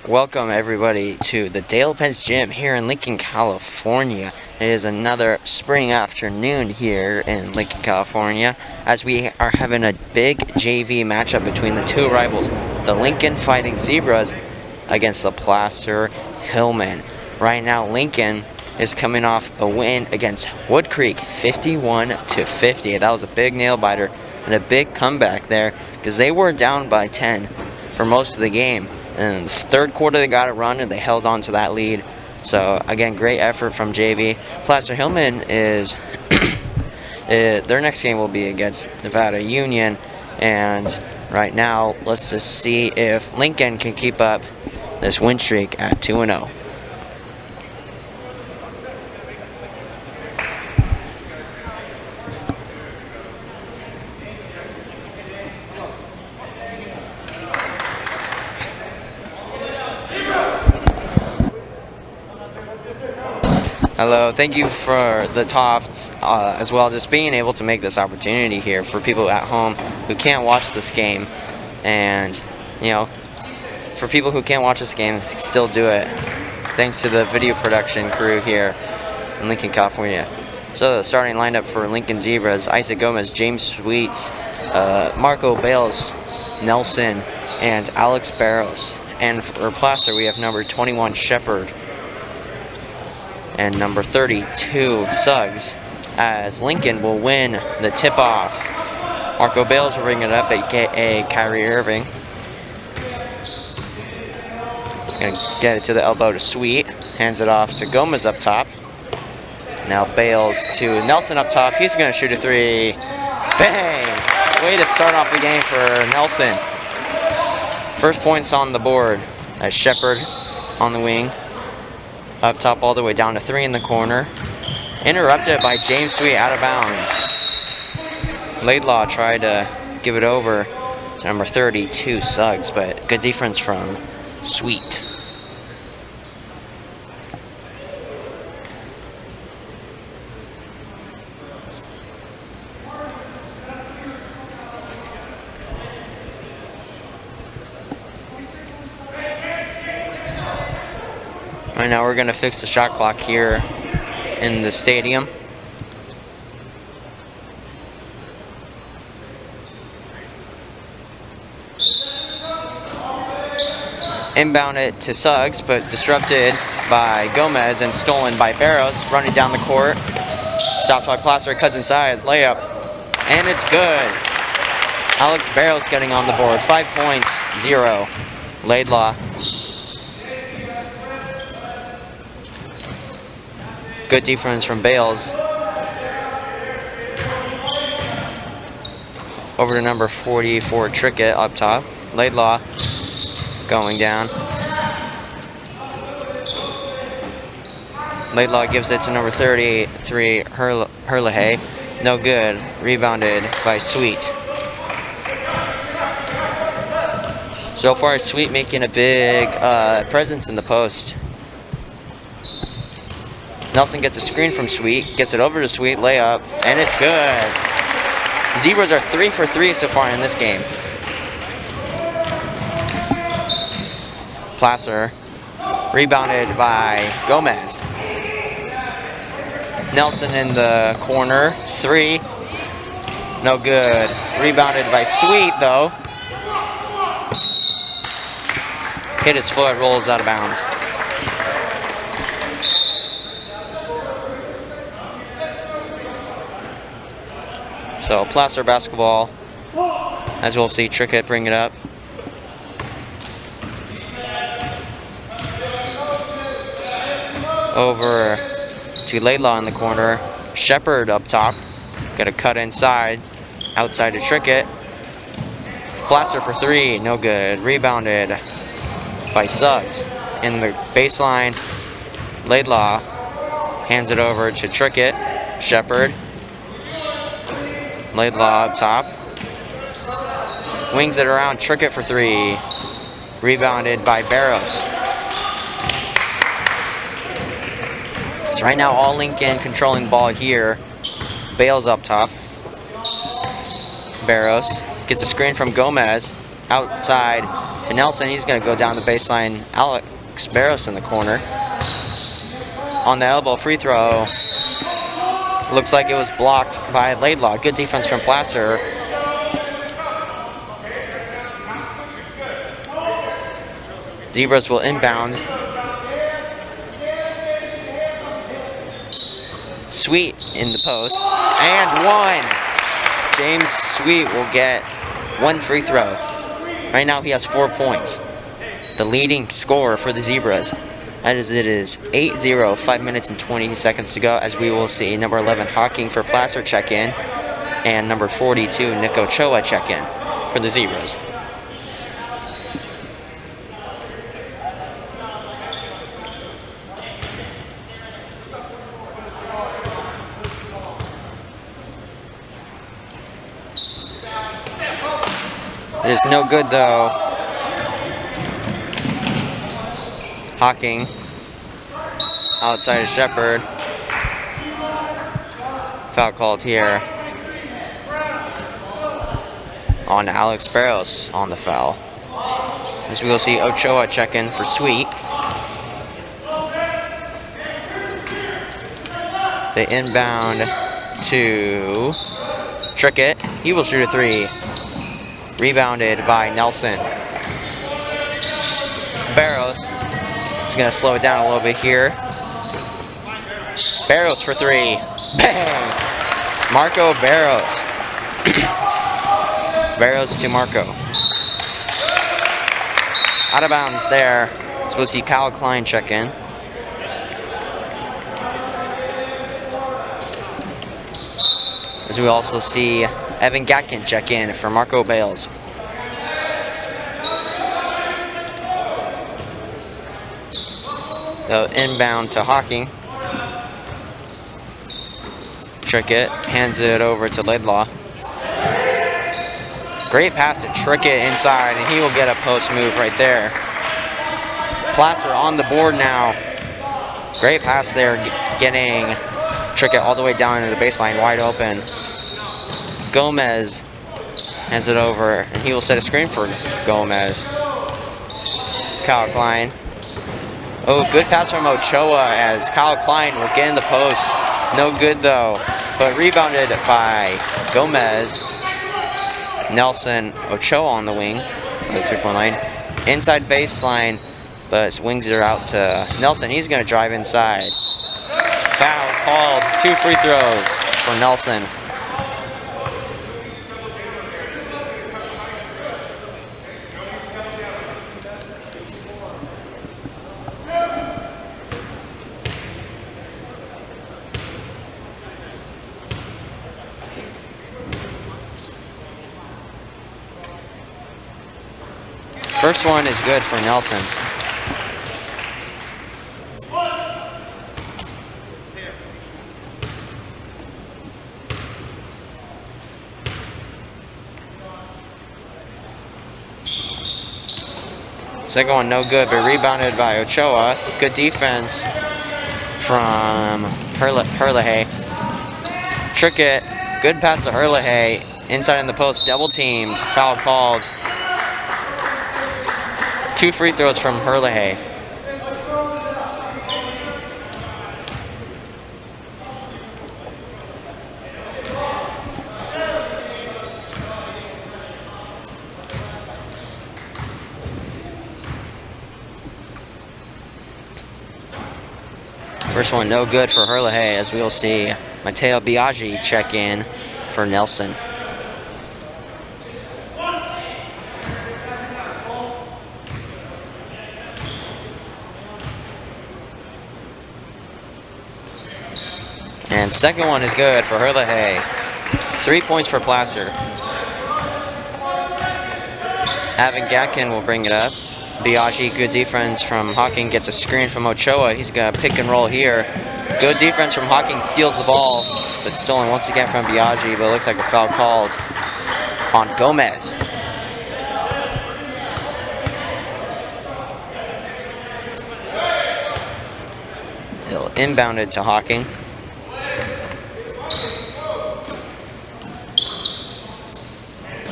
Welcome everybody to the Dale Pence Gym here in Lincoln, California. It is another spring afternoon here in Lincoln, California, as we are having a big JV matchup between the two rivals, the Lincoln Fighting Zebras against the Placer Hillmen. Right now, Lincoln is coming off a win against Wood Creek, 51-50. That was a big nail biter and a big comeback there, because they were down by 10 for most of the game. In the third quarter, they got it run and they held on to that lead. So again, great effort from JV. Placer Hillman is their next game will be against Nevada Union, and right now, let's just see if Lincoln can keep up this win streak at 2-0. Hello, thank you for the Tofts, as well, just being able to make this opportunity here for people at home who can't watch this game. And, you know, for people who can't watch this game, still do it, thanks to the video production crew here in Lincoln, California. So the starting lineup for Lincoln Zebras: Isaac Gomez, James Sweets, Marco Bales, Nelson, and Alex Barros. And for Placer, we have number 21, Shepard, and number 32, Suggs, as Lincoln will win the tip-off. Marco Bales will bring it up, aka Kyrie Irving. Gonna get it to the elbow to Sweet, hands it off to Gomez up top. Now Bales to Nelson up top, he's gonna shoot a three. Bang! Way to start off the game for Nelson. First points on the board as Shepard on the wing. Up top all the way down to 3 in the corner. Interrupted by James Sweet, out of bounds. Laidlaw tried to give it over to number 32, Suggs, but good defense from Sweet. Right now we're going to fix the shot clock here in the stadium. Inbound it to Suggs, but disrupted by Gomez and stolen by Barros. Running down the court. Stopped by Placer, cuts inside, layup, and it's good. Alex Barros getting on the board. 5 points, 0. Laidlaw. Good defense from Bales. Over to number 44, Trickett up top. Laidlaw going down. Laidlaw gives it to number 33, Herlihy. No good. Rebounded by Sweet. So far, Sweet making a big presence in the post. Nelson gets a screen from Sweet, gets it over to Sweet, layup, and it's good. Zebras are 3 for 3 so far in this game. Placer, rebounded by Gomez. Nelson in the corner, 3, no good. Rebounded by Sweet though. Hit his foot, rolls out of bounds. So Placer basketball, as we'll see Trickett bring it up. Over to Laidlaw in the corner. Shepard up top. Got a cut inside, outside to Trickett. Placer for 3, no good. Rebounded by Suggs. In the baseline, Laidlaw hands it over to Trickett. Shepard. Laidlaw up top. Wings it around, Trickett for 3. Rebounded by Barros. So right now, all Lincoln controlling ball here. Bales up top. Barros gets a screen from Gomez. outside to Nelson. He's going to go down the baseline. Alex Barros in the corner. On the elbow, free throw. Looks like it was blocked by Laidlaw. Good defense from Placer. Zebras will inbound. Sweet in the post. And one. James Sweet will get one free throw. Right now he has 4 points. The leading scorer for the Zebras. As it is 8-0, 5 minutes and 20 seconds to go, as we will see number 11 Hawking for Placer check in, and number 42 Nick Ochoa check in for the Zebras. It is no good though. Hawking outside of Shepard. Foul called here on Alex Barros on the foul. As we will see Ochoa check in for Sweet. They inbound to Trickett. He will shoot a three. Rebounded by Nelson. Barros is going to slow it down a little bit here. Barros for three. Bang! Marco Barros. Barros to Marco. Out of bounds there. So we'll see Kyle Klein check in. As we also see Evan Gatkin check in for Marco Bales. So inbound to Hawking. Trickett hands it over to Laidlaw. Great pass to Trickett inside, and he will get a post move right there. Placer on the board now. Great pass there, getting Trickett all the way down into the baseline, wide open. Gomez hands it over, and he will set a screen for Gomez. Kyle Klein. Oh, good pass from Ochoa as Kyle Klein will get in the post. No good though, but rebounded by Gomez. Nelson Ochoa on the wing, the 3-point line. Inside baseline, but wings are out to Nelson. He's going to drive inside. Foul called. 2 free throws for Nelson. First one is good for Nelson. Second one no good, but rebounded by Ochoa. Good defense from Herlihy. Trickett, good pass to Herlihy. Inside in the post, double teamed. Foul called. 2 free throws from Herlihy. First one no good for Herlihy, as we will see Mateo Biaggi check in for Nelson. And second one is good for Herlihy. 3 points for Placer. Evan Gatkin will bring it up. Biaggi, good defense from Hawking, gets a screen from Ochoa. He's going to pick and roll here. Good defense from Hawking, steals the ball, but stolen once again from Biaggi, but it looks like a foul called on Gomez. He'll inbound it to Hawking.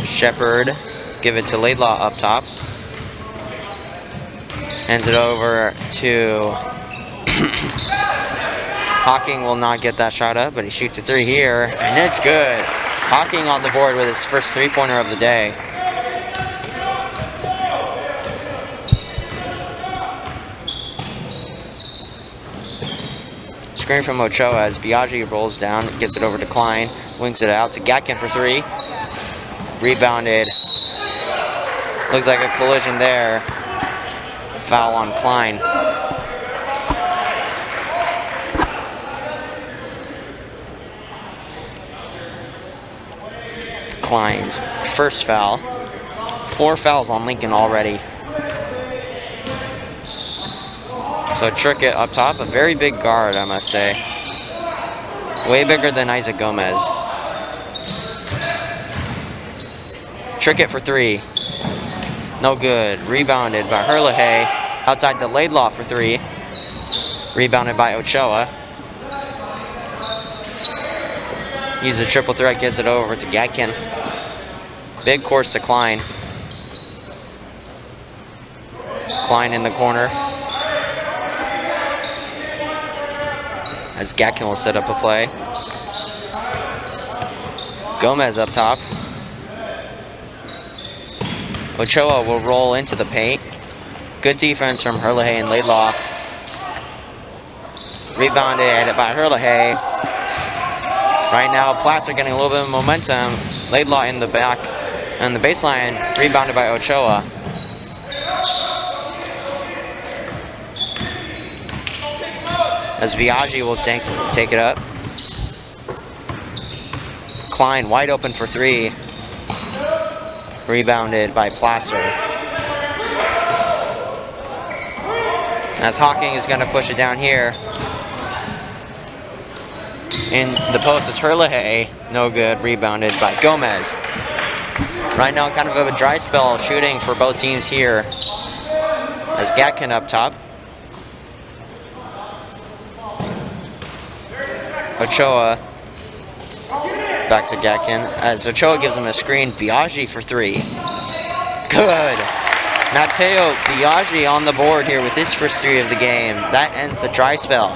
Shepard Give it to Laidlaw up top. Hands it over to Hawking. Will not get that shot up, but he shoots a 3 here, and it's good. Hawking on the board with his first 3-pointer of the day. Screen from Ochoa as Biaggi rolls down, gets it over to Klein, wings it out to Gatkin for 3. Rebounded. Looks like a collision there. Foul on Klein. Klein's first foul. 4 fouls on Lincoln already. So Trickett up top, a very big guard, I must say. Way bigger than Isaac Gomez. Trickett for 3. No good. Rebounded by Herlihy. Outside to Laidlaw for 3. Rebounded by Ochoa. Use a triple threat, gets it over to Gatkin. Big course to Klein. Klein in the corner. As Gatkin will set up a play. Gomez up top. Ochoa will roll into the paint. Good defense from Herlihy and Laidlaw. Rebounded by Herlihy. Right now, Placer getting a little bit of momentum. Laidlaw in the back and the baseline, rebounded by Ochoa. As Biaggi will take it up. Klein wide open for 3. Rebounded by Placer. As Hawking is going to push it down here. In the post is Herlihy. No good. Rebounded by Gomez. Right now, kind of a dry spell shooting for both teams here. As Gatkin up top. Ochoa. Back to Gatkin. As Ochoa gives him a screen. Biaggi for 3. Good. Matteo Biaggi on the board here with his first 3 of the game. That ends the dry spell.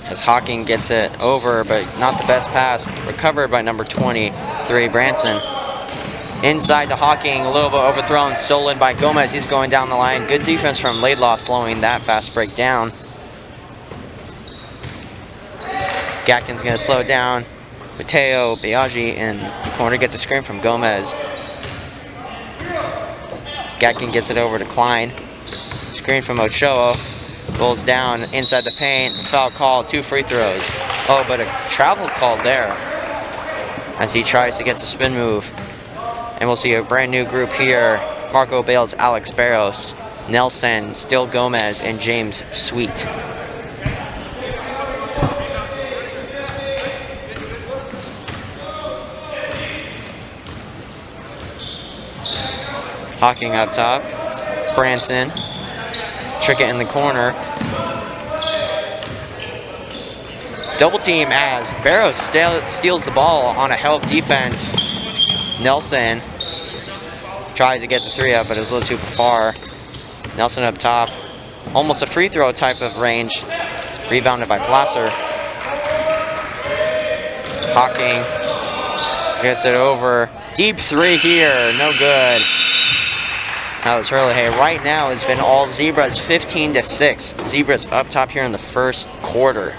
As Hawking gets it over, but not the best pass. Recovered by number 23, Branson. Inside to Hawking, a little bit overthrown, stolen by Gomez. He's going down the line. Good defense from Laidlaw, slowing that fast break down. Gatkin's going to slow down. Matteo Biaggi in the corner gets a screen from Gomez. Gatkin gets it over to Klein. Screen from Ochoa. Rolls down inside the paint. Foul call, 2 free throws. Oh, but a travel called there as he tries to get the spin move. And we'll see a brand new group here. Marco Bales, Alex Barros, Nelson, Still Gomez, and James Sweet. Hawking up top. Branson. Trickett in the corner. Double team as Barros steals the ball on a help defense. Nelson tries to get the 3 up, but it was a little too far. Nelson up top. Almost a free throw type of range. Rebounded by Placer. Hawking gets it over. Deep 3 here. No good. That was Herlihy. Right now, it's been all Zebras, 15-6. Zebras up top here in the first quarter.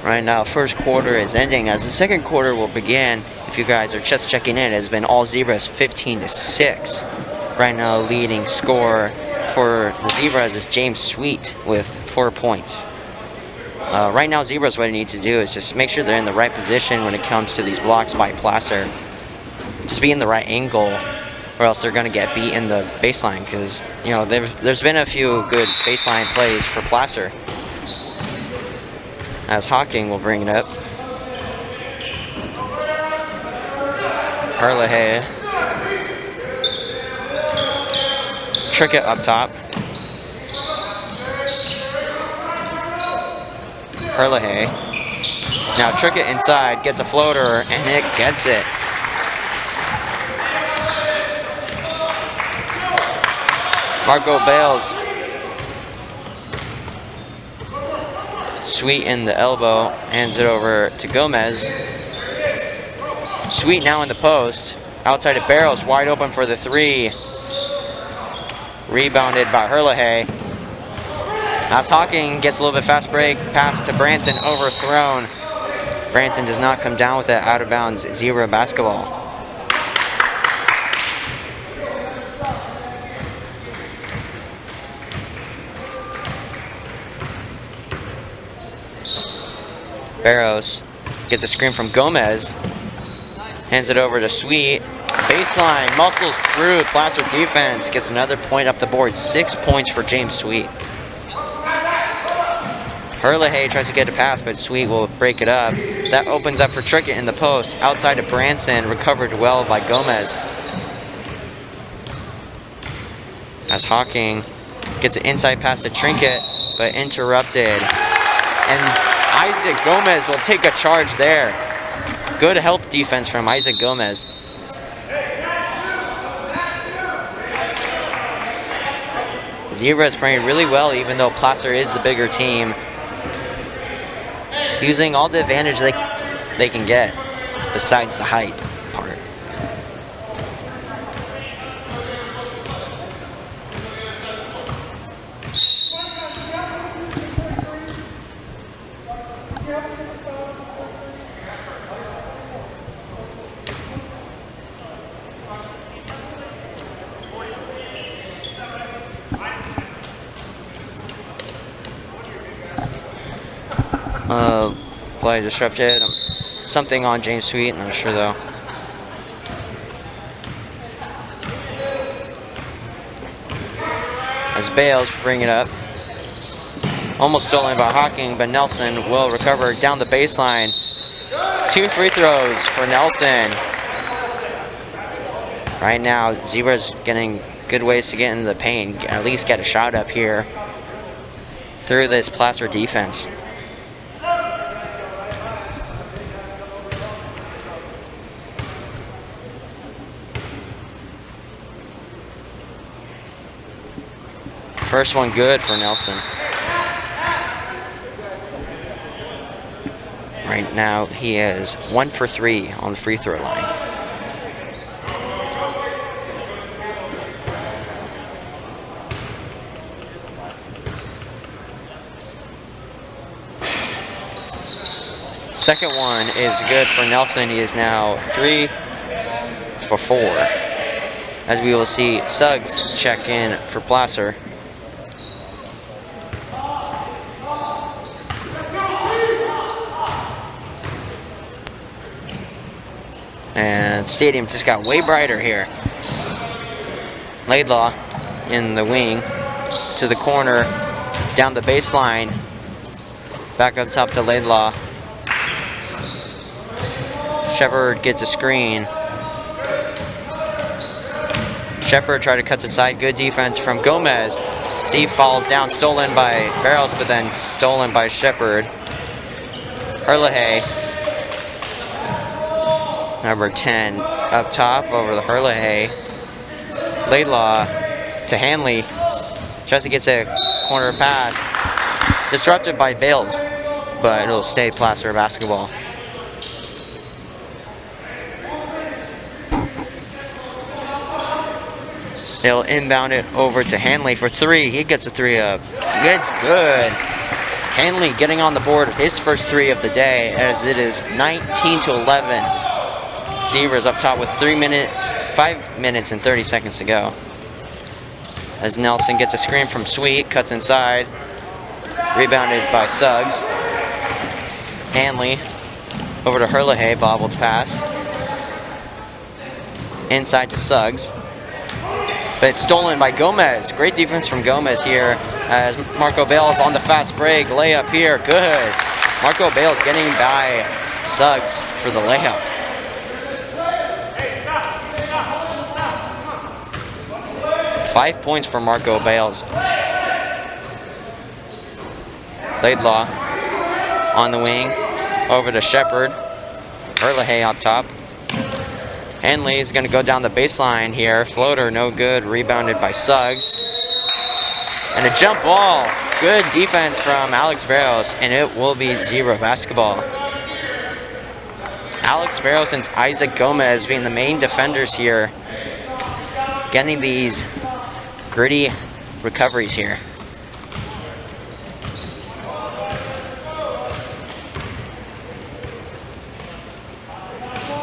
Right now, first quarter is ending as the second quarter will begin. If you guys are just checking in, it has been all Zebras 15-6. Right now, leading scorer for the Zebras is James Sweet with 4 points. Right now, Zebras, what they need to do is just make sure they're in the right position when it comes to these blocks by Placer. Just be in the right angle, or else they're going to get beat in the baseline, because, you know, there's been a few good baseline plays for Placer. As Hawking will bring it up. Herlihy. Trickett up top. Herlihy. Now Trickett inside, gets a floater, and it gets it. Marco Bales. Sweet in the elbow, hands it over to Gomez. Sweet now in the post. Outside of Barrows, wide open for the three. Rebounded by Herlihy. As Hawking gets a little bit fast break, pass to Branson, overthrown. Branson does not come down with it, out of bounds, Zebra basketball. Barrows gets a screen from Gomez. Hands it over to Sweet. Baseline, muscles through, Placer defense. Gets another point up the board. 6 points for James Sweet. Herlihy tries to get a pass, but Sweet will break it up. That opens up for Trickett in the post. Outside of Branson, recovered well by Gomez. As Hawking gets an inside pass to Trinket, but interrupted. And Isaac Gomez will take a charge there. Good help defense from Isaac Gomez. Zebra is playing really well, even though Placer is the bigger team. Using all the advantage they can get, besides the height part. Play disrupted. Something on James Sweet, not sure though. As Bales bring it up. Almost stolen by Hawking, but Nelson will recover down the baseline. 2 free throws for Nelson. Right now, Zebra's getting good ways to get into the paint. At least get a shot up here through this Placer defense. First one good for Nelson. Right now he is 1 for 3 on the free throw line. Second one is good for Nelson. He is now 3 for 4. As we will see Suggs check in for Placer. And stadium just got way brighter here. Laidlaw in the wing to the corner, down the baseline, back up top to Laidlaw. Shepard gets a screen. Shepard tried to cut inside, good defense from Gomez. Steve falls down, stolen by Barrows, but then stolen by Shepard. Herlihy. Number 10 up top over the Herlihy. Laidlaw to Hanley. Tries to get a corner pass. Disrupted by Bales, but it'll stay Placer basketball. They'll inbound it over to Hanley for 3. He gets a 3 up. It's good. Hanley getting on the board his first three of the day as it is 19-11. Zebras up top with 5 minutes and 30 seconds to go. As Nelson gets a screen from Sweet, cuts inside, rebounded by Suggs. Hanley over to Herlihy, bobbled pass. Inside to Suggs. But it's stolen by Gomez. Great defense from Gomez here as Marco Bales on the fast break. Layup here, good. Marco Bales getting by Suggs for the layup. Five points for Marco Bales. Laidlaw on the wing, over to Shepard. Herlihy up top. Hanley is going to go down the baseline here. Floater, no good. Rebounded by Suggs. And a jump ball. Good defense from Alex Barros, and it will be Zebra basketball. Alex Barros and Isaac Gomez being the main defenders here, getting these gritty recoveries here.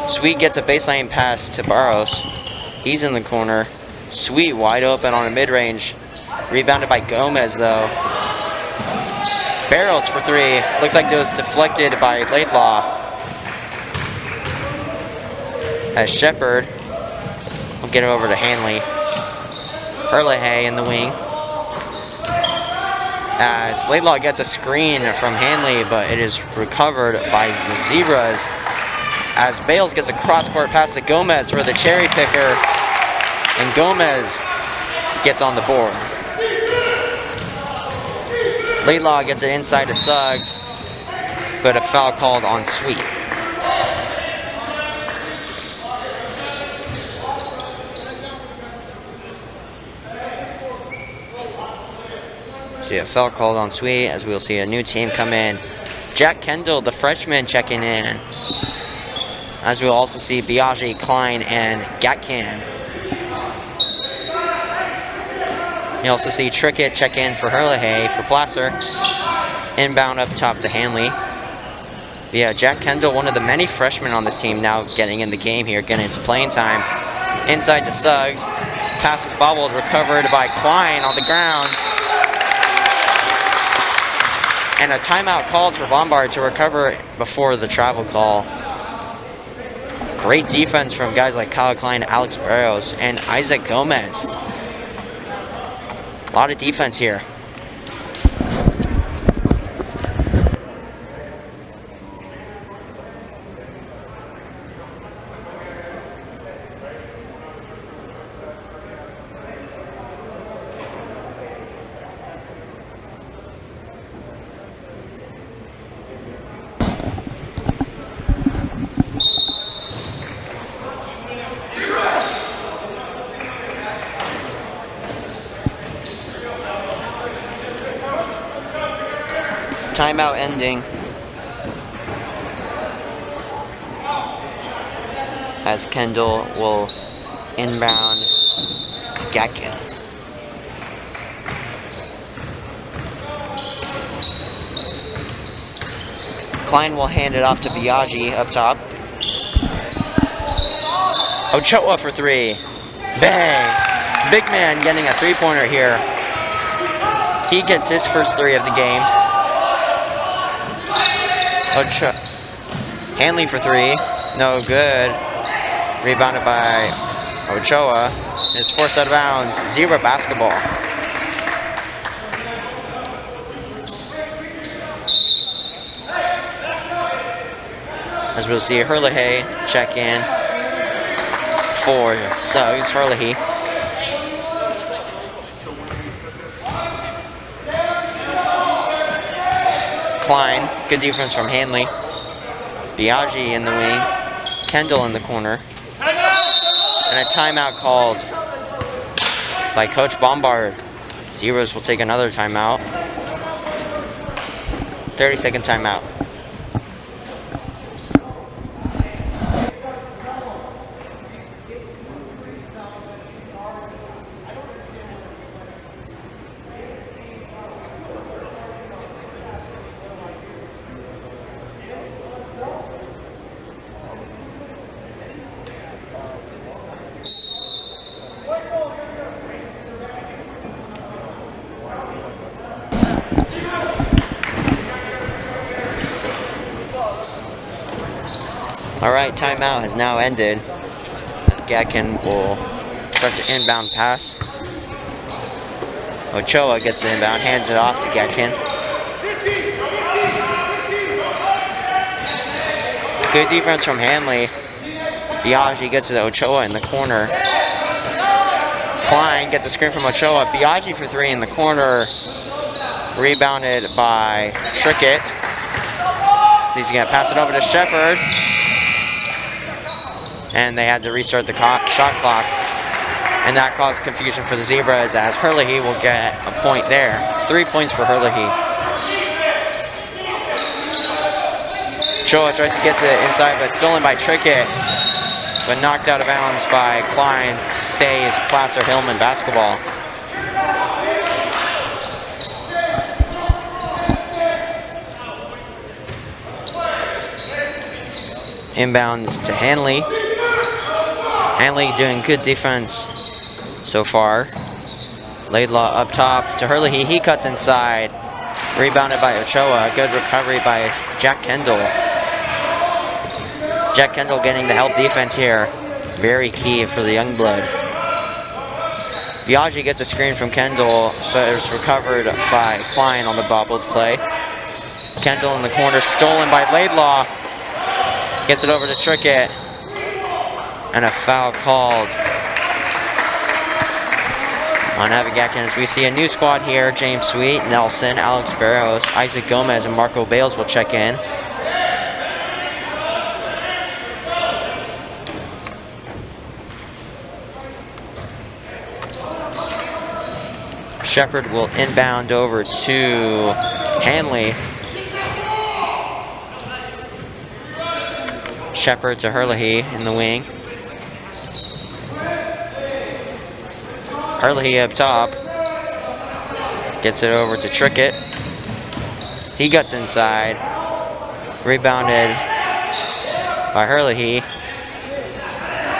Sweet gets a baseline pass to Barros. He's in the corner. Sweet wide open on a mid-range. Rebounded by Gomez though. Barros for three. Looks like it was deflected by Laidlaw. As Shepard will get it over to Hanley. Herlihy in the wing. As Laidlaw gets a screen from Hanley, but it is recovered by the Zebras. As Bales gets a cross-court pass to Gomez for the cherry picker, and Gomez gets on the board. Laidlaw gets it inside to Suggs, but a foul called on Sweet. See a foul called on Sweet as we'll see a new team come in. Jack Kendall, the freshman, checking in. As we'll also see Biaggi, Klein, and Gatkin. You also see Trickett check in for Herlihy for Placer. Inbound up top to Hanley. Yeah, Jack Kendall, one of the many freshmen on this team now getting in the game here, getting its playing time. Inside to Suggs. Pass is bobbled, recovered by Klein on the ground. And a timeout called for Bombard to recover before the travel call. Great defense from guys like Kyle Klein, Alex Barros, and Isaac Gomez. A lot of defense here. Timeout ending as Kendall will inbound to Gatkin. Klein will hand it off to Biaggi up top. Ochoa for three. Bang! Big man getting a three-pointer here. He gets his first three of the game. Hanley for three, no good. Rebounded by Ochoa. It's forced out of bounds. Zebra basketball. As we'll see Herlihy check in for Suggs. Herlihy. Klein, good defense from Hanley. Biaggi in the wing. Kendall in the corner. And a timeout called by Coach Bombard. Zebras will take another timeout. 30-second timeout. Alright, timeout has now ended as Gatkin will start the inbound pass. Ochoa gets the inbound, hands it off to Gatkin. Good defense from Hanley. Biaggi gets to Ochoa in the corner. Klein gets a screen from Ochoa. Biaggi for three in the corner. Rebounded by Trickett. He's going to pass it over to Shepard. And they had to restart the shot clock. And that caused confusion for the Zebras as Herlihy will get a point there. 3 points for Herlihy. Ochoa tries to get it inside, but stolen by Trickett. But knocked out of bounds by Klein. Stays Placer-Hillman basketball. Inbounds to Hanley. Hanley doing good defense so far. Laidlaw up top to Herlihy. He cuts inside. Rebounded by Ochoa. Good recovery by Jack Kendall. Jack Kendall getting the help defense here. Very key for the Youngblood. Biaggi gets a screen from Kendall, but it was recovered by Klein on the bobbled play. Kendall in the corner, stolen by Laidlaw. Gets it over to Trickett. And a foul called on Gatkin as we see a new squad here. James Sweet, Nelson, Alex Barros, Isaac Gomez, and Marco Bales will check in. Shepard will inbound over to Hanley. Shepard to Herlihy in the wing. Herlihy up top. Gets it over to Trickett. He gets inside. Rebounded by Herlihy.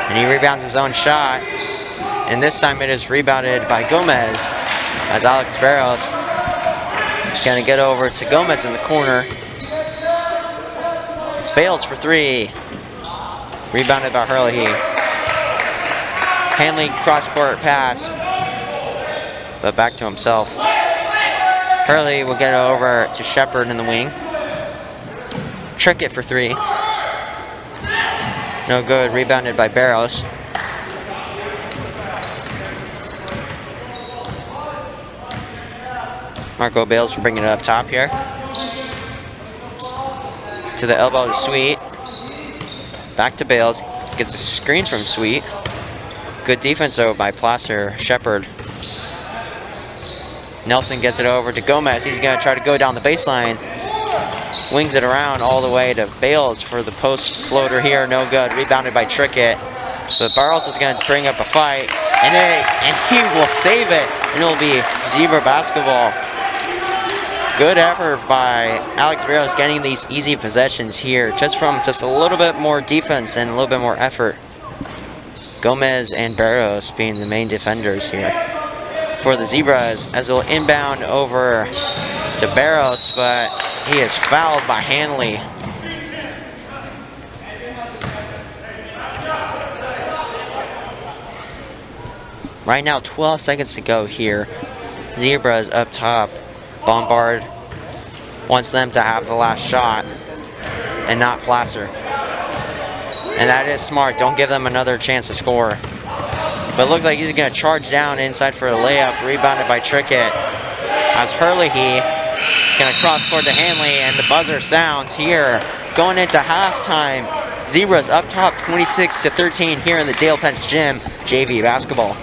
And he rebounds his own shot. And this time it is rebounded by Gomez. As Alex Barros is going to get over to Gomez in the corner. Bales for three. Rebounded by Herlihy. Hanley cross-court pass. But back to himself. Herlihy will get it over to Shepard in the wing. Trickett for three. No good. Rebounded by Barros. Marco Bales for bringing it up top here. To the elbow to Sweet. Back to Bales. Gets a screen from Sweet. Good defense though by Placer. Shepard. Nelson gets it over to Gomez. He's going to try to go down the baseline. Wings it around all the way to Bales for the post floater here. No good. Rebounded by Trickett. But Barros is going to bring up a fight. And he will save it. And it'll be Zebra basketball. Good effort by Alex Barros getting these easy possessions here. Just from just a little bit more defense and a little bit more effort. Gomez and Barros being the main defenders here for the Zebras as they'll inbound over to Barros, but he is fouled by Hanley. Right now, 12 seconds to go here. Zebras up top. Bombard wants them to have the last shot and not Placer. And that is smart. Don't give them another chance to score. But it looks like he's going to charge down inside for a layup. Rebounded by Trickett. As Herlihy is going to cross court to Hanley, and the buzzer sounds here. Going into halftime. Zebras up top 26-13 here in the Dale Pence Gym. JV basketball.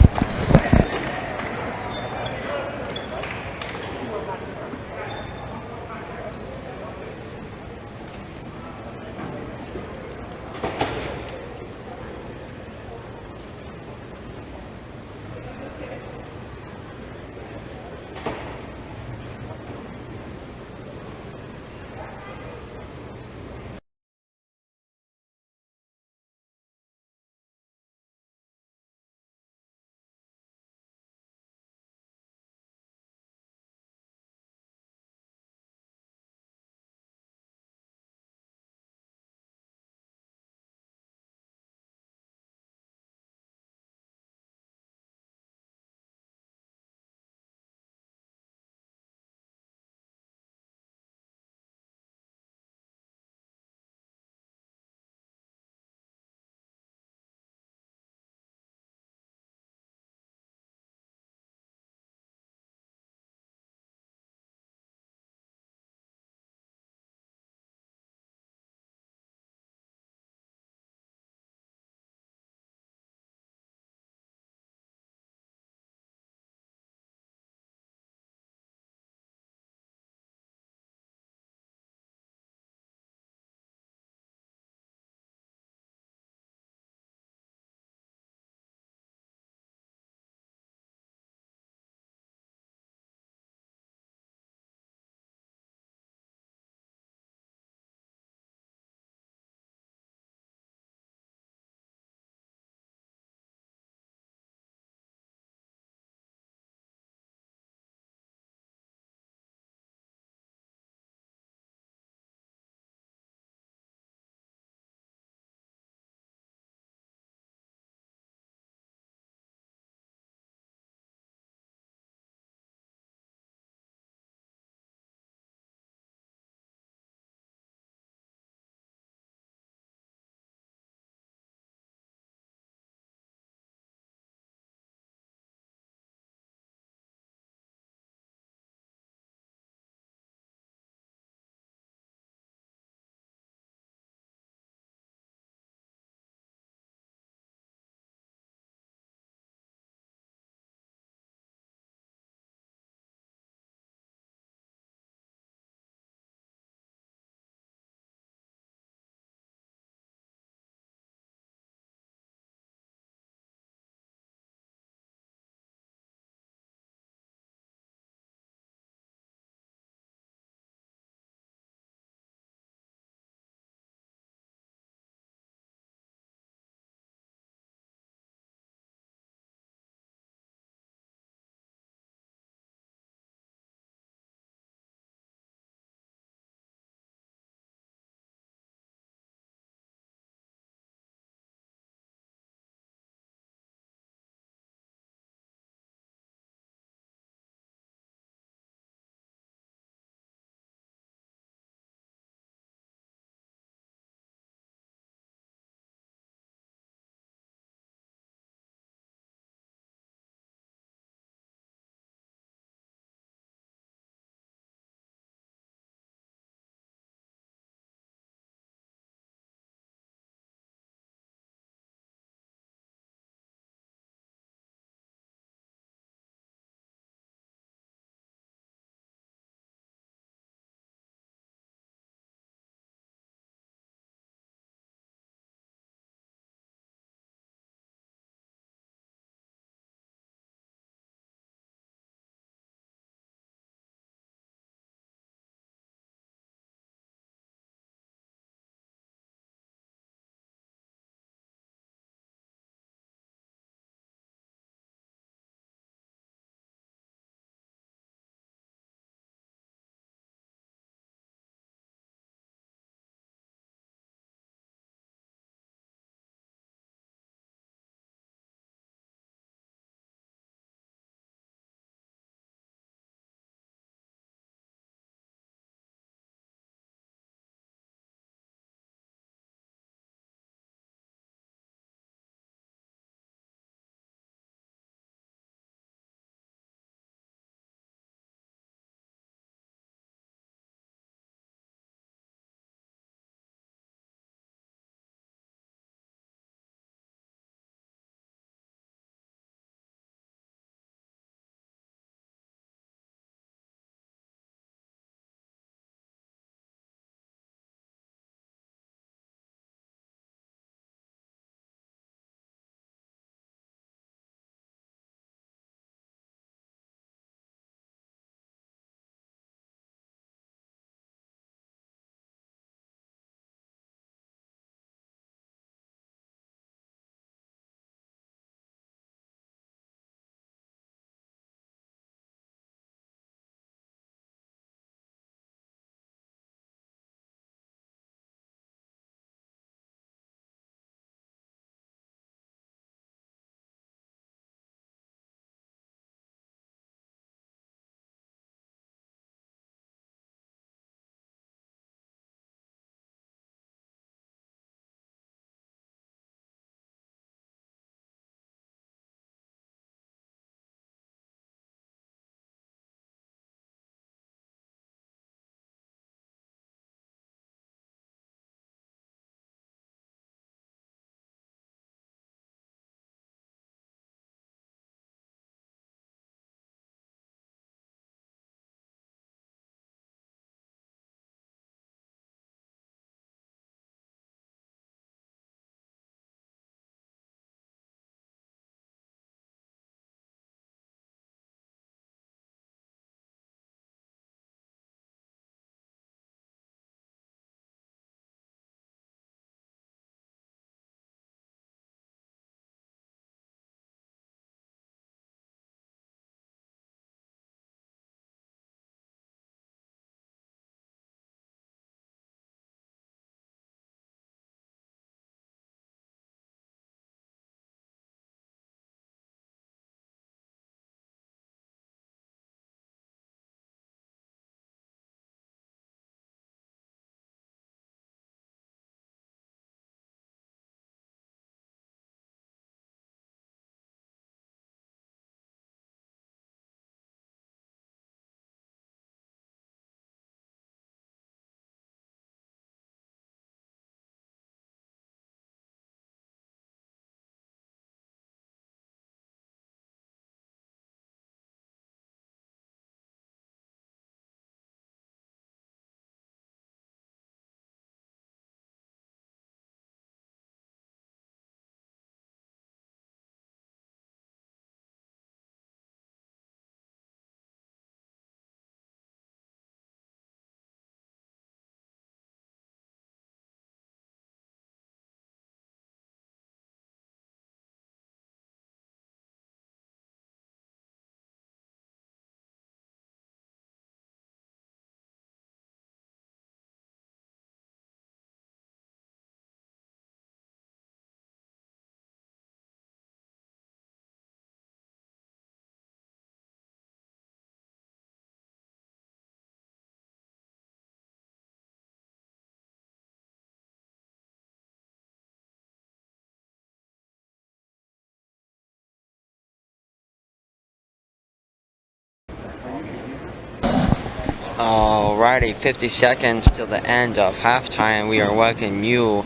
Alrighty, 50 seconds till the end of halftime. We are welcoming you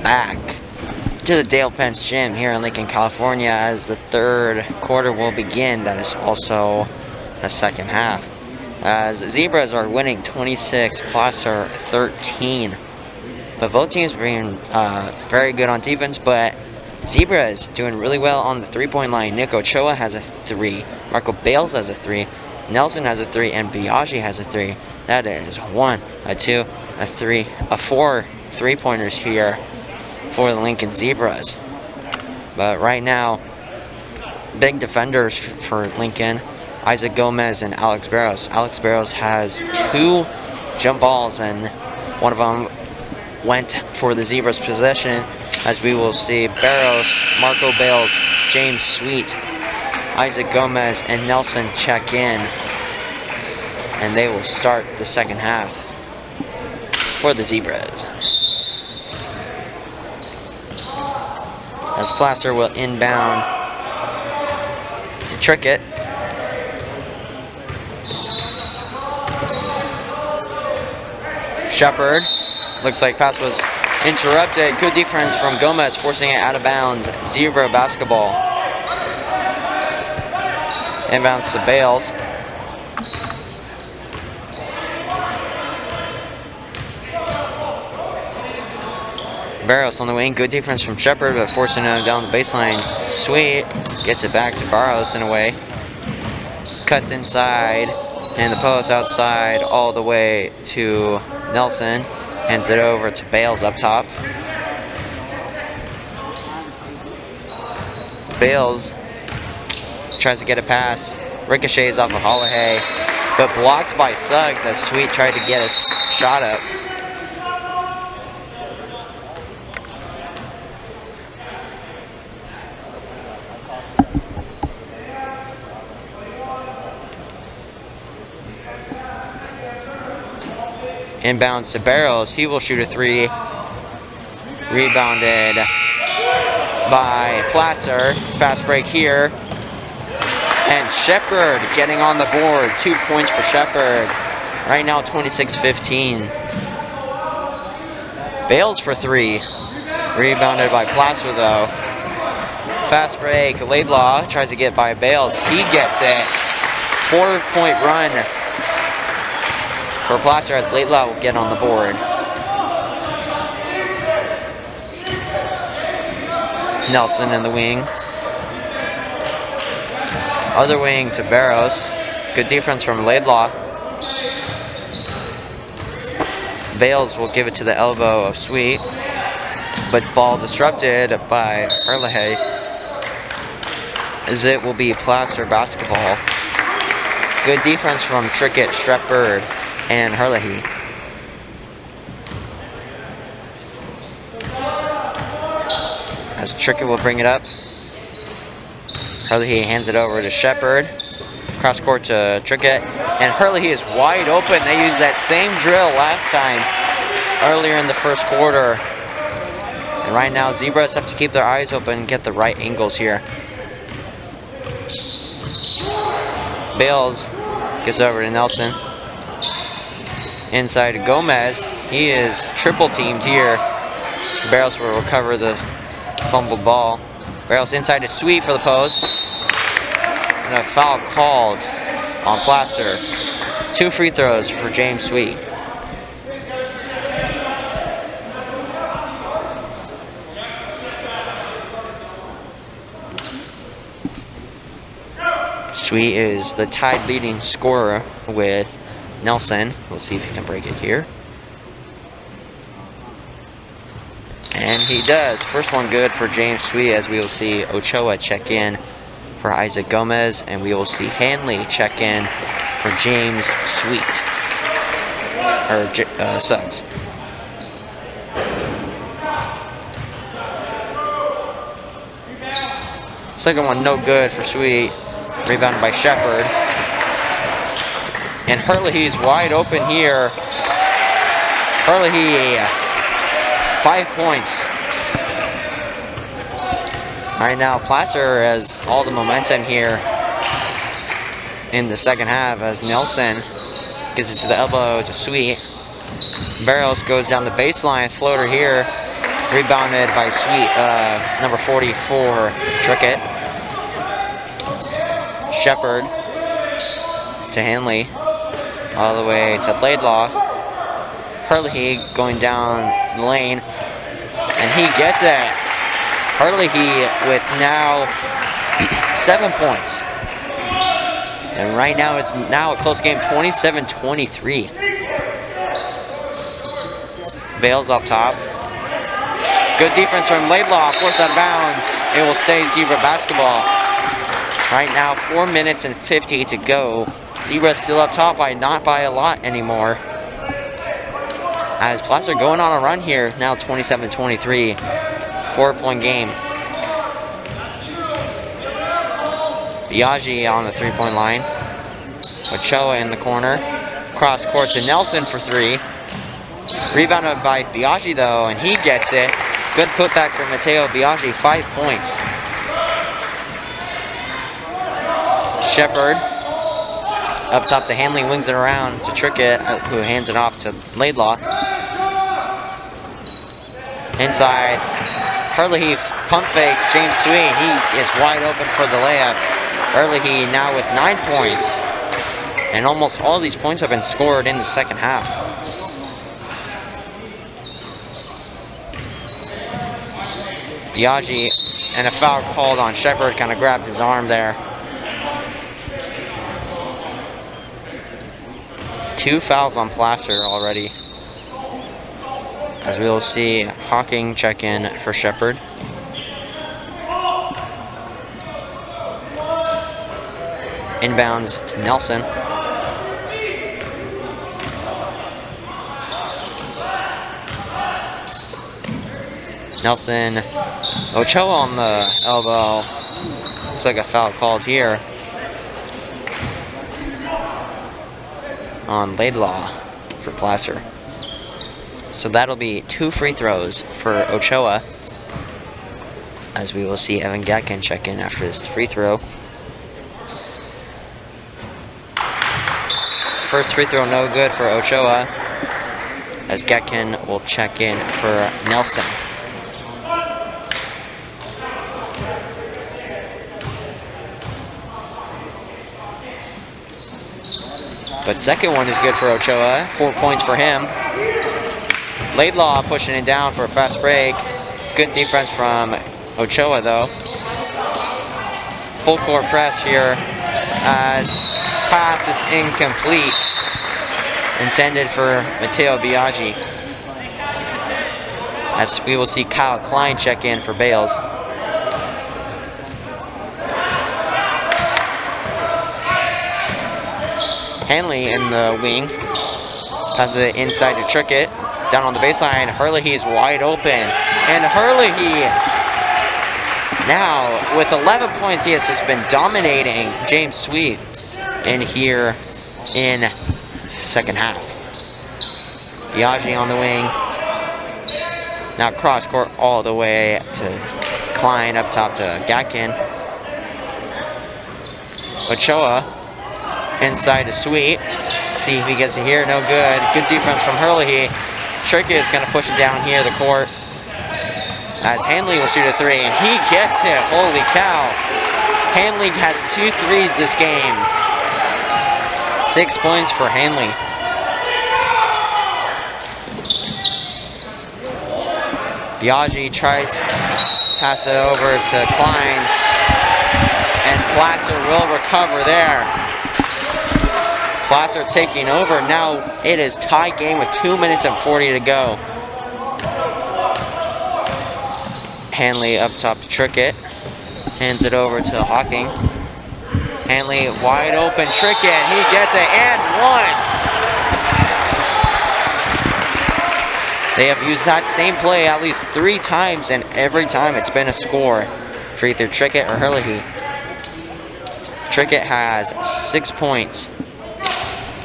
back to the Dale Pence Gym here in Lincoln, California, as the third quarter will begin. That is also the second half, as Zebras are winning 26, Placer 13. But both teams are being very good on defense, but Zebras doing really well on the three-point line. Nick Ochoa has a 3, Marco Bales has a 3, Nelson has a 3, and Biaggi has a 3. That is 1, a 2, a 3, a 4 3-pointers here for the Lincoln Zebras. But right now, big defenders for Lincoln, Isaac Gomez and Alex Barros. Alex Barros has 2 jump balls, and one of them went for the Zebras' possession, as we will see Barros, Marco Bales, James Sweet, Isaac Gomez, and Nelson check in, and they will start the second half for the Zebras. As Placer will inbound to trick it. Shepard, looks like pass was interrupted. Good defense from Gomez, forcing it out of bounds. Zebra basketball. Inbounds to Bales. Barros on the wing. Good defense from Shepard, but forcing him down the baseline. Sweet gets it back to Barros in a way. Cuts inside, and the post outside all the way to Nelson. Hands it over to Bales up top. Bales tries to get a pass. Ricochets off of Holloway, but blocked by Suggs as Sweet tried to get a shot up. Inbounds to Barros. He will shoot a 3. Rebounded by Placer. Fast break here. And Shepard getting on the board. 2 points for Shepard. Right now 26-15. Bales for 3. Rebounded by Placer though. Fast break. Laidlaw tries to get by Bales. He gets it. 4-point run for Placer, as Laidlaw will get on the board. Nelson in the wing. Other wing to Barros. Good defense from Laidlaw. Bales will give it to the elbow of Sweet, but ball disrupted by Herlihy, as it will be Placer basketball. Good defense from Trickett, Shepard, and Herlihy. As Trickett will bring it up. Herlihy hands it over to Shepard. Cross court to Trickett. And Herlihy is wide open. They used that same drill last time earlier in the first quarter. And right now Zebras have to keep their eyes open and get the right angles here. Bales gives over to Nelson. Inside to Gomez. He is triple teamed here. Barros will recover the fumbled ball. Barros inside to Sweet for the post. And a foul called on Placer. 2 free throws for James Sweet. Sweet is the tied leading scorer with Nelson. We'll see if he can break it here. And he does. First one good for James Sweet, as we will see Ochoa check in for Isaac Gomez, and we will see Hanley check in for James Sweet. Or Suggs. Second one no good for Sweet. Rebounded by Shepard. And Herlihy is wide open here. Herlihy, 5 points. Right now, Placer has all the momentum here in the second half, as Nelson Gives it to the elbow to Sweet. Barrows goes down the baseline. Floater here. Rebounded by Sweet. Number 44, Trickett. Shepard to Hanley. All the way to Laidlaw. Herlihy going down the lane. And he gets it. Herlihy with now 7 points. And right now it's now a close game, 27-23. Bales up top. Good defense from Laidlaw, forced out of bounds. It will stay Zebra basketball. Right now, 4 minutes and 50 to go. Zebra still up top by not by a lot anymore. As Placer going on a run here, now 27-23, 4-point game. Biaggi on the 3-point line. Ochoa in the corner. Cross court to Nelson for 3. Rebounded by Biaggi though, and he gets it. Good putback for Mateo Biaggi, 5 points. Shepard up top to Hanley, wings it around to Trickett, who hands it off to Laidlaw. Inside, Herlihy pump fakes James Sweet. He is wide open for the layup. Herlihy now with 9 points. And almost all these points have been scored in the second half. Biaggi, and a foul called on Shepard, kind of grabbed his arm there. 2 fouls on Placer already. As we will see Hawking check in for Shepard. Inbounds to Nelson. Nelson, Ochoa on the elbow. Looks like a foul called here on Laidlaw for Placer. So that'll be 2 free throws for Ochoa, as we will see Evan Gatkin check in after this free throw. First free throw no good for Ochoa, as Gatkin will check in for Nelson. But second one is good for Ochoa. 4 points for him. Laidlaw pushing it down for a fast break. Good defense from Ochoa though. Full court press here as pass is incomplete. Intended for Mateo Biaggi. As we will see Kyle Klein check in for Bales. Hanley in the wing. Passes it inside to Trickett. Down on the baseline, Herlihy is wide open. And Herlihy, now with 11 points, he has just been dominating James Sweet in here in second half. Biaggi on the wing. Now cross court all the way to Klein, up top to Gatkin. Ochoa inside to Sweet. See if he gets it here. No good. Good defense from Herlihy. Trickett is going to push it down here the court. As Hanley will shoot a 3, and he gets it. Holy cow. Hanley has 2 threes this game. 6 points for Hanley. Biaggi tries to pass it over to Klein. And Placer will recover there. Placer taking over. Now it is tie game with 2 minutes and 40 to go. Hanley up top to Trickett. Hands it over to Hawking. Hanley wide open. Trickett, he gets it and 1. They have used that same play at least 3 times, and every time it's been a score for either Trickett or Herlihy. Trickett has 6 points.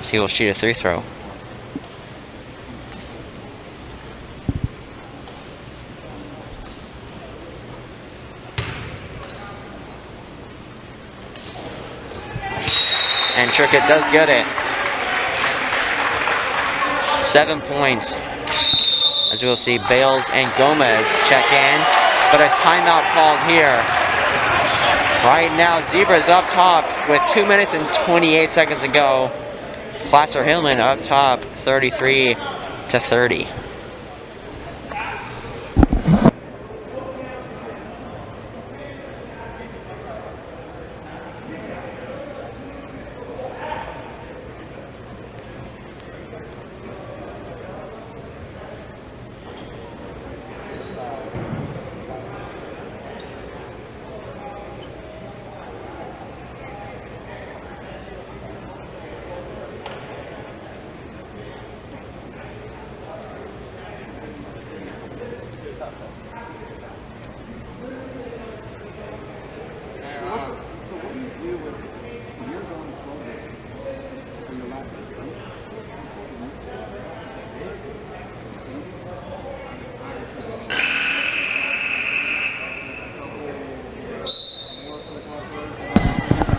So he will shoot a 3 throw. And Trickett does get it. 7 points. As we'll see, Bales and Gomez check in, but a timeout called here. Right now, Zebras up top with 2 minutes and 28 seconds to go. Placer-Hillman up top, 33-30.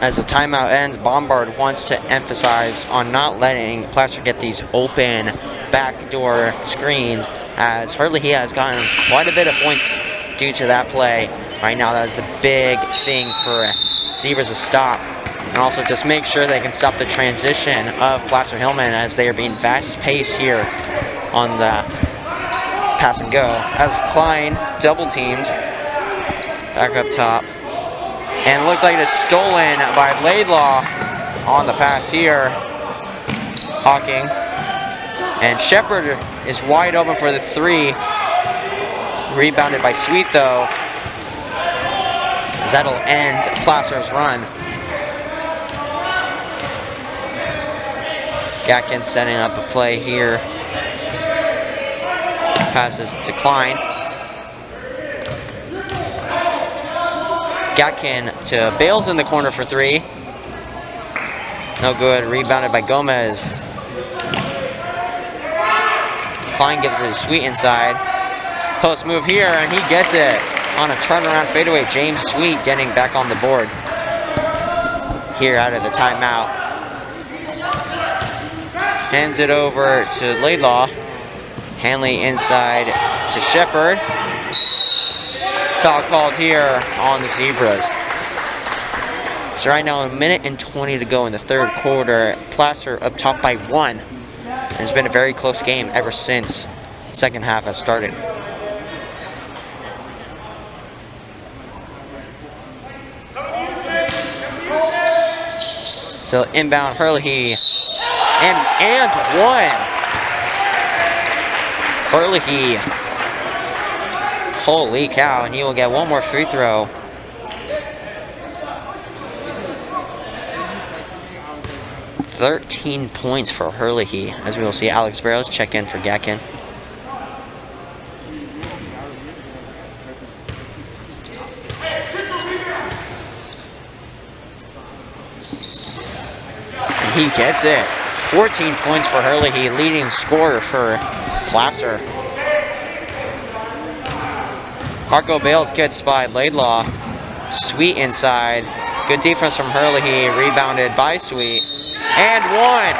As the timeout ends, Bombard wants to emphasize on not letting Placer get these open backdoor screens, as Hurley has gotten quite a bit of points due to that play. Right now, that is the big thing for Zebras to stop. And also just make sure they can stop the transition of Placer-Hillman, as they are being fast-paced here on the pass and go. As Klein double-teamed back up top. And it looks like it is stolen by Laidlaw on the pass here. Hawking. And Shepard is wide open for the three. Rebounded by Sweet, though, as that'll end Placer's run. Gatkin setting up a play here. Passes to Klein. Gatkin to Bales in the corner for three. No good. Rebounded by Gomez. Klein gives it to Sweet inside. Post move here, and he gets it on a turnaround fadeaway. James Sweet getting back on the board here out of the timeout. Hands it over to Laidlaw. Hanley inside to Shepard. Foul called here on the Zebras. So right now, 1:20 to go in the third quarter. Placer up top by 1. And it's been a very close game ever since the second half has started. So inbound Hurley, and one. Hurley. Holy cow, and he will get one more free throw. "13 points for Hurley, as we will see Alex Barrows check in for Gatkin. And he gets it. 14 points for Hurley, leading scorer for Placer. Marco Bales gets by Laidlaw. Sweet inside. Good defense from Hurley, rebounded by Sweet. And one.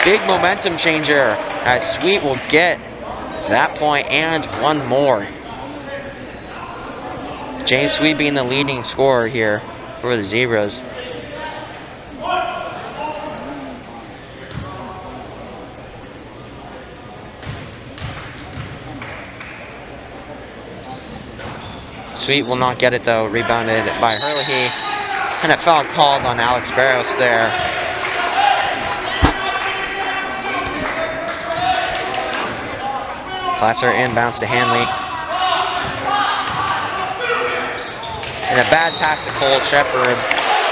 Big momentum changer, as Sweet will get that point and one more. James Sweet being the leading scorer here for the Zebras. Sweet will not get it though, rebounded by Hurley. And a foul called on Alex Barrows there. Placer inbounds to Hanley. And a bad pass to Cole Shepard.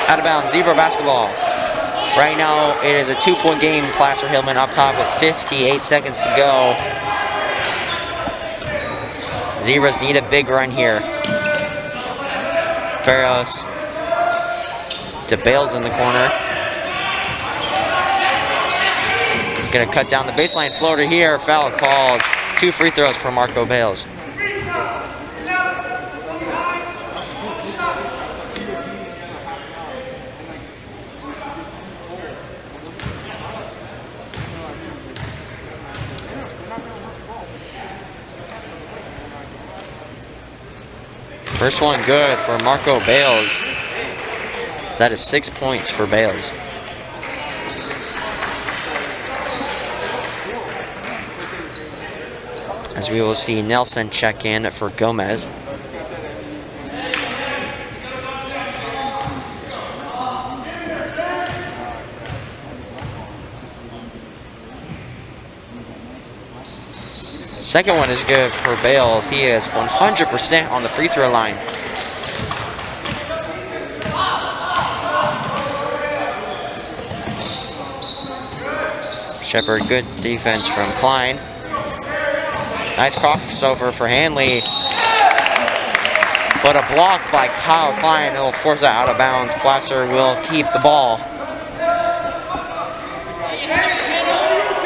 Out of bounds, Zebra basketball. Right now, it is a 2-point game. Placer-Hillman up top with 58 seconds to go. Zebras need a big run here. Barrows to Bales in the corner. He's going to cut down the baseline floater here. Foul called. 2 free throws for Marco Bales. First one good for Marco Bales. So that is 6 points for Bales. As we will see Nelson check in for Gomez. Second one is good for Bales. He is 100% on the free throw line. Shepard, good defense from Klein. Nice crossover for Hanley. But a block by Kyle Klein. It'll force that out of bounds. Placer will keep the ball.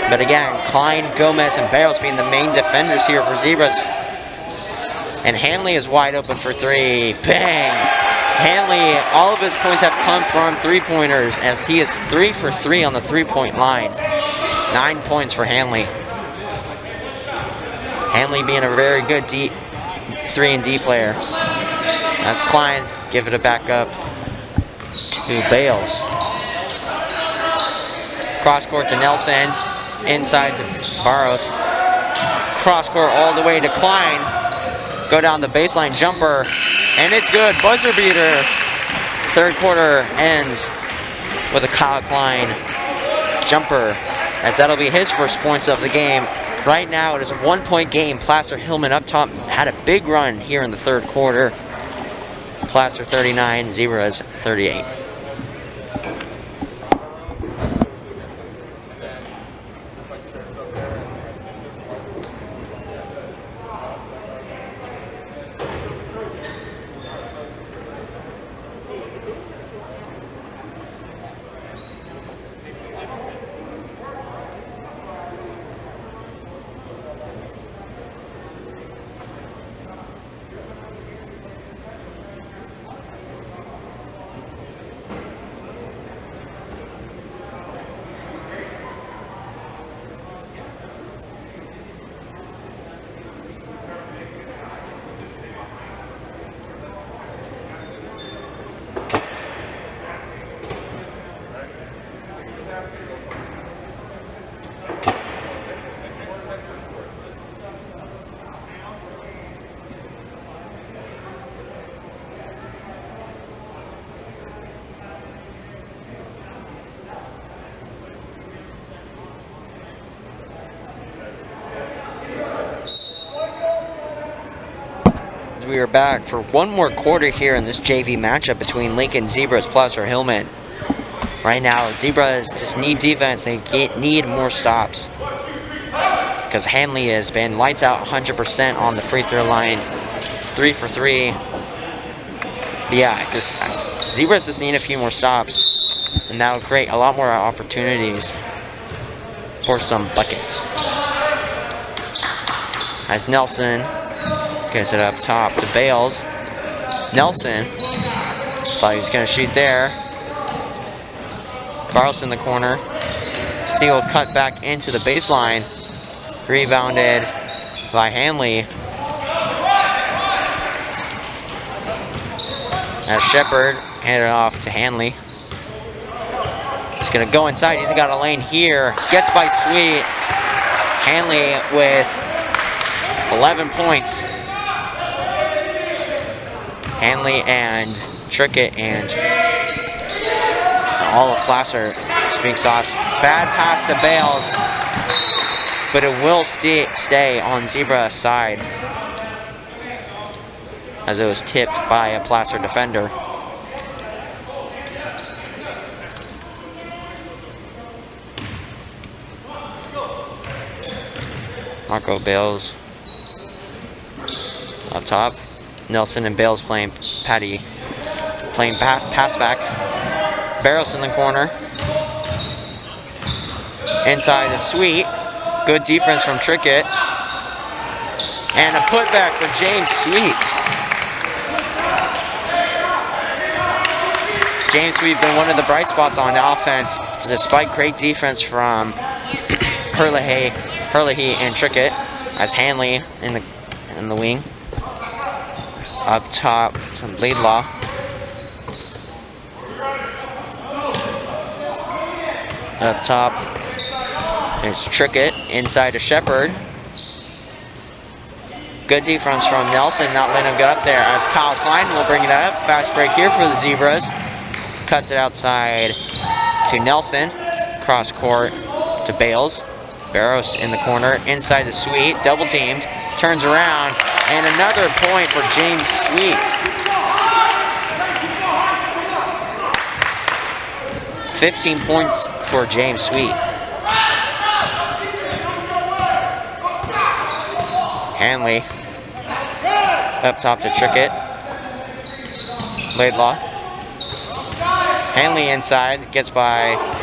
But again, Klein, Gomez, and Barrows being the main defenders here for Zebras. And Hanley is wide open for three. Bang! Hanley, all of his points have come from three-pointers as he is 3 for 3 on the three-point line. 9 points for Hanley. Hanley being a very good 3-and-D player. As Klein give it back up to Bales. Cross court to Nelson. Inside to Barros. Cross court all the way to Klein. Go down the baseline jumper. And it's good. Buzzer beater. Third quarter ends with a Kyle Klein jumper, as that'll be his first points of the game. Right now it is a 1-point game. Placer Hillman up top had a big run here in the third quarter. Placer 39, Zebras 38. We are back for one more quarter here in this JV matchup between Lincoln Zebras Placer Hillman. Right now, Zebras just need defense. They need more stops because Hanley has been lights out 100% on the free throw line, 3 for 3. But yeah, Zebras just need a few more stops, and that'll create a lot more opportunities for some buckets. As Nelson gets it up top to Bales. Nelson thought he was going to shoot there. Barros in the corner. He will cut back into the baseline. Rebounded by Hanley. As Shepard handed it off to Hanley. He's going to go inside. He's got a lane here. Gets by Sweet. Hanley with 11 points. Hanley and Trickett and all of Placer speaks off. Bad pass to Bales, but it will stay on Zebra's side as it was tipped by a Placer defender. Marco Bales up top. Nelson and Bales playing pass back. Barros in the corner. Inside to Sweet. Good defense from Trickett. And a putback for James Sweet. James Sweet been one of the bright spots on offense, despite great defense from Herlihy and Trickett, as Hanley in the wing. Up top to Laidlaw. Up top, there's Trickett inside to Shepard. Good defense from Nelson, not letting him get up there as Kyle Klein will bring it up. Fast break here for the Zebras. Cuts it outside to Nelson. Cross court to Bales. Barros in the corner, inside the Sweet, double teamed, turns around, and another point for James Sweet. 15 points for James Sweet. Hanley up top to Trickett. Laidlaw. Hanley inside, gets by.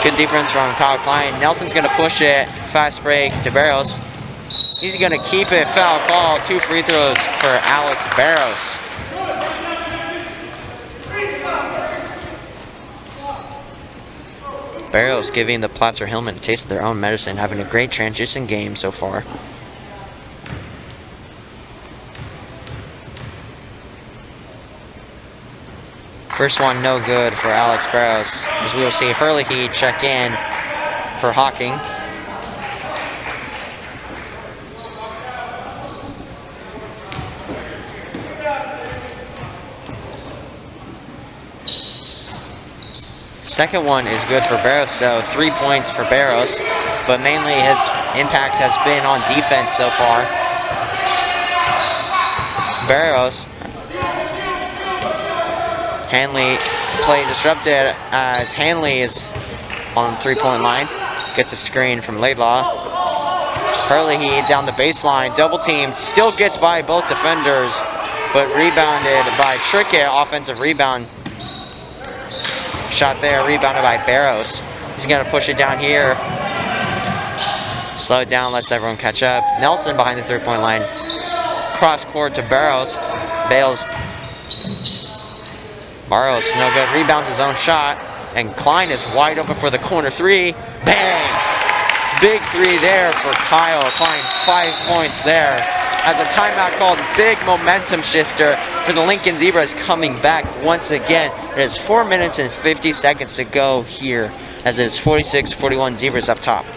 Good defense from Kyle Klein. Nelson's going to push it. Fast break to Barros. He's going to keep it. Foul call. 2 free throws for Alex Barros. Barros giving the Placer Hillman a taste of their own medicine, having a great transition game so far. First one no good for Alex Barros, as we will see Herlihy check in for Hawking. Second one is good for Barros, so 3 points for Barros, but mainly his impact has been on defense so far. Barros. Hanley play disrupted as Hanley is on the 3-point line. Gets a screen from Laidlaw. Herlihy down the baseline, double teamed, still gets by both defenders, but rebounded by Trickett, offensive rebound. Shot there, rebounded by Barros. He's gonna push it down here. Slow it down, lets everyone catch up. Nelson behind the 3-point line. Cross court to Barros. Bales. Barros, no good, rebounds his own shot, and Klein is wide open for the corner 3. Bang! Big 3 there for Kyle Klein, 5 points there. As a timeout called, big momentum shifter for the Lincoln Zebras coming back once again. It is 4 minutes and 50 seconds to go here, as it is 46-41 Zebras up top.